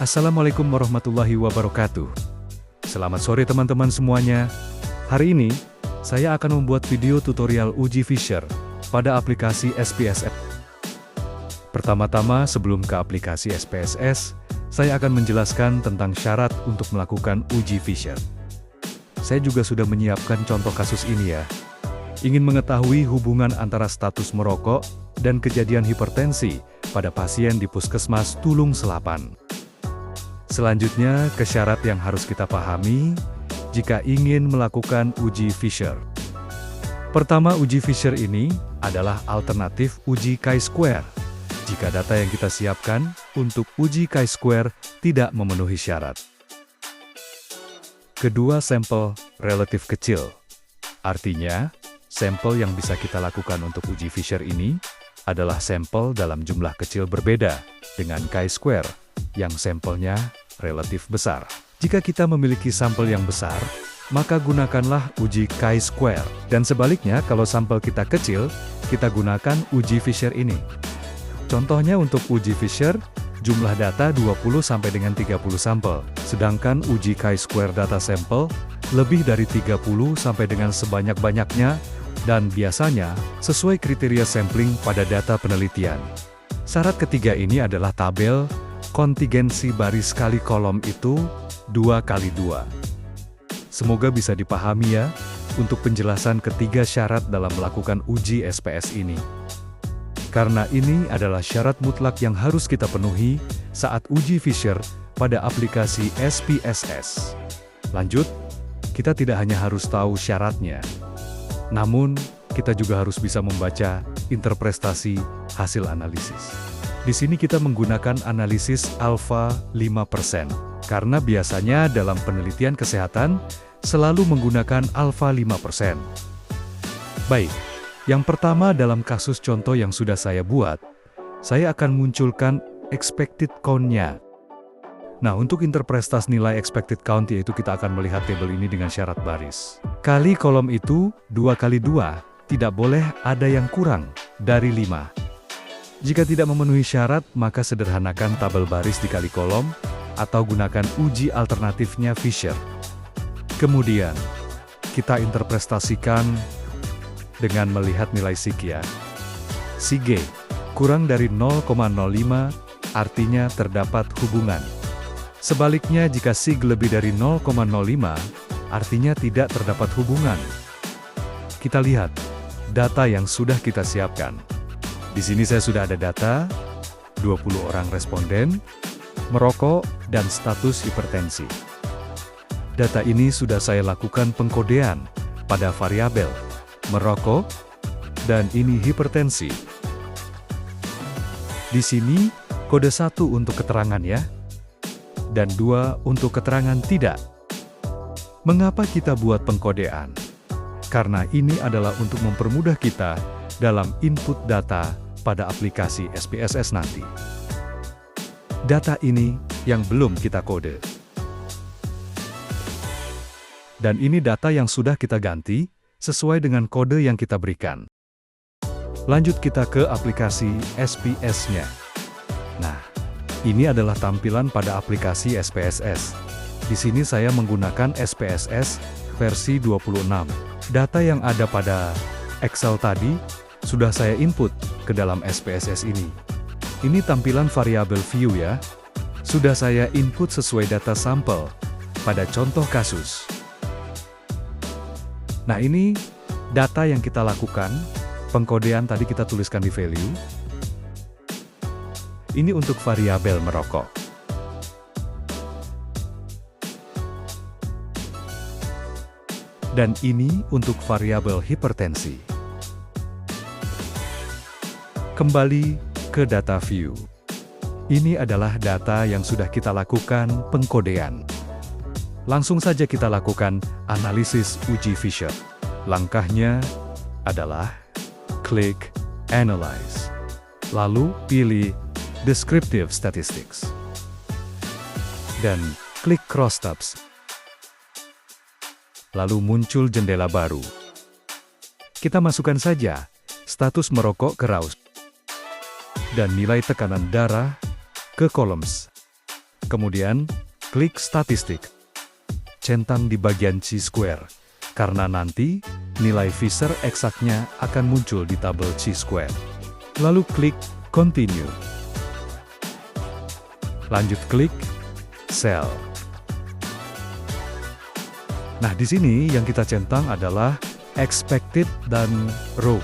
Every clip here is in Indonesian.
Assalamualaikum warahmatullahi wabarakatuh. Selamat sore teman-teman semuanya. Hari ini, saya akan membuat video tutorial uji Fisher pada aplikasi SPSS. Pertama-tama sebelum ke aplikasi SPSS, saya akan menjelaskan tentang syarat untuk melakukan uji Fisher. Saya juga sudah menyiapkan contoh kasus ini ya. Ingin mengetahui hubungan antara status merokok dan kejadian hipertensi pada pasien di Puskesmas Tulung Selapan. Selanjutnya, ke syarat yang harus kita pahami jika ingin melakukan uji Fisher. Pertama, uji Fisher ini adalah alternatif uji chi-square. Jika data yang kita siapkan untuk uji chi-square tidak memenuhi syarat. Kedua, sampel relatif kecil. Artinya, sampel yang bisa kita lakukan untuk uji Fisher ini adalah sampel dalam jumlah kecil berbeda dengan chi-square yang sampelnya relatif besar. Jika kita memiliki sampel yang besar, maka gunakanlah uji chi-square. Dan sebaliknya, kalau sampel kita kecil, kita gunakan uji Fisher ini. Contohnya untuk uji Fisher, jumlah data 20 sampai dengan 30 sampel. Sedangkan uji chi-square data sampel lebih dari 30 sampai dengan sebanyak-banyaknya, dan biasanya sesuai kriteria sampling pada data penelitian. Syarat ketiga ini adalah tabel kontingensi baris kali kolom itu 2x2. Semoga bisa dipahami ya, untuk penjelasan ketiga syarat dalam melakukan uji SPS ini. Karena ini adalah syarat mutlak yang harus kita penuhi saat uji Fisher pada aplikasi SPSS. Lanjut, kita tidak hanya harus tahu syaratnya, namun kita juga harus bisa membaca interpretasi hasil analisis. Di sini kita menggunakan analisis alfa 5%, karena biasanya dalam penelitian kesehatan selalu menggunakan alfa 5%. Baik, yang pertama dalam kasus contoh yang sudah saya buat, saya akan munculkan expected count-nya. Nah, untuk interpretasi nilai expected count yaitu kita akan melihat tabel ini dengan syarat baris. Kali kolom itu 2x2, tidak boleh ada yang kurang dari 5. Jika tidak memenuhi syarat, maka sederhanakan tabel baris dikali kolom, atau gunakan uji alternatifnya Fisher. Kemudian, kita interpretasikan dengan melihat nilai sig ya. Sig kurang dari 0,05, artinya terdapat hubungan. Sebaliknya, jika sig lebih dari 0,05, artinya tidak terdapat hubungan. Kita lihat data yang sudah kita siapkan. Di sini saya sudah ada data, 20 orang responden, merokok, dan status hipertensi. Data ini sudah saya lakukan pengkodean pada variabel merokok, dan ini hipertensi. Di sini, kode 1 untuk keterangan ya, dan 2 untuk keterangan tidak. Mengapa kita buat pengkodean? Karena ini adalah untuk mempermudah kita dalam input data pada aplikasi SPSS nanti. Data ini yang belum kita kode. Dan ini data yang sudah kita ganti, sesuai dengan kode yang kita berikan. Lanjut kita ke aplikasi SPS-nya. Nah, ini adalah tampilan pada aplikasi SPSS. Di sini saya menggunakan SPSS versi 26. Data yang ada pada Excel tadi, sudah saya input ke dalam SPSS ini. Ini tampilan variabel view ya. Sudah saya input sesuai data sampel pada contoh kasus. Nah, ini data yang kita lakukan, pengkodean tadi kita tuliskan di value. Ini untuk variabel merokok. Dan ini untuk variabel hipertensi. Kembali ke data view. Ini adalah data yang sudah kita lakukan pengkodean. Langsung saja kita lakukan analisis uji Fisher. Langkahnya adalah klik Analyze. Lalu pilih Descriptive Statistics. Dan klik Crosstabs. Lalu muncul jendela baru. Kita masukkan saja status merokok ke raws. Dan nilai tekanan darah ke columns. Kemudian, klik statistik. Centang di bagian chi-square, karena nanti nilai Fisher eksaknya akan muncul di tabel chi-square. Lalu klik Continue. Lanjut klik Cell. Nah, di sini yang kita centang adalah expected dan row.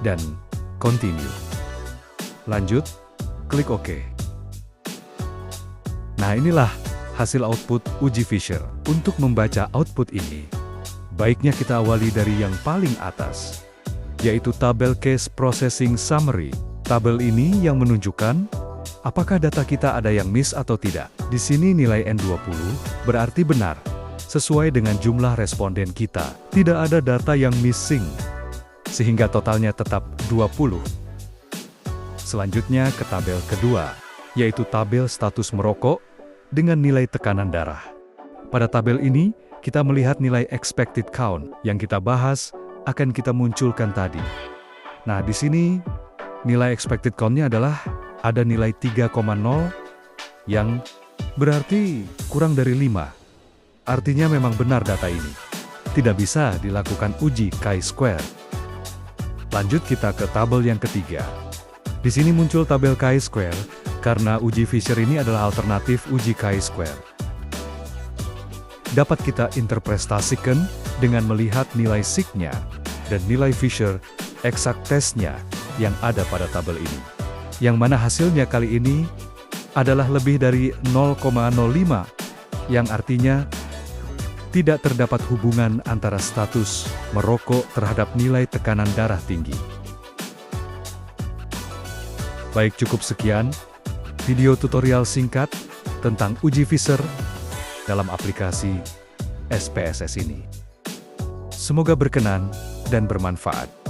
Dan continue. Lanjut, klik OK. Nah, inilah hasil output uji Fisher. Untuk membaca output ini, baiknya kita awali dari yang paling atas, yaitu tabel Case Processing Summary. Tabel ini yang menunjukkan apakah data kita ada yang miss atau tidak. Di sini nilai N20 berarti benar, sesuai dengan jumlah responden kita. Tidak ada data yang missing, sehingga totalnya tetap 20. Selanjutnya ke tabel kedua, yaitu tabel status merokok dengan nilai tekanan darah. Pada tabel ini, kita melihat nilai expected count yang kita bahas akan kita munculkan tadi. Nah, di sini nilai expected count-nya adalah ada nilai 3,0 yang berarti kurang dari 5. Artinya memang benar data ini. Tidak bisa dilakukan uji chi-square. Lanjut kita ke tabel yang ketiga. Di sini muncul tabel chi-square karena uji Fisher ini adalah alternatif uji chi-square. Dapat kita interpretasikan dengan melihat nilai sig-nya dan nilai Fisher exact test-nya yang ada pada tabel ini. Yang mana hasilnya kali ini adalah lebih dari 0,05, yang artinya tidak terdapat hubungan antara status merokok terhadap nilai tekanan darah tinggi. Baik, cukup sekian video tutorial singkat tentang uji Fisher dalam aplikasi SPSS ini. Semoga berkenan dan bermanfaat.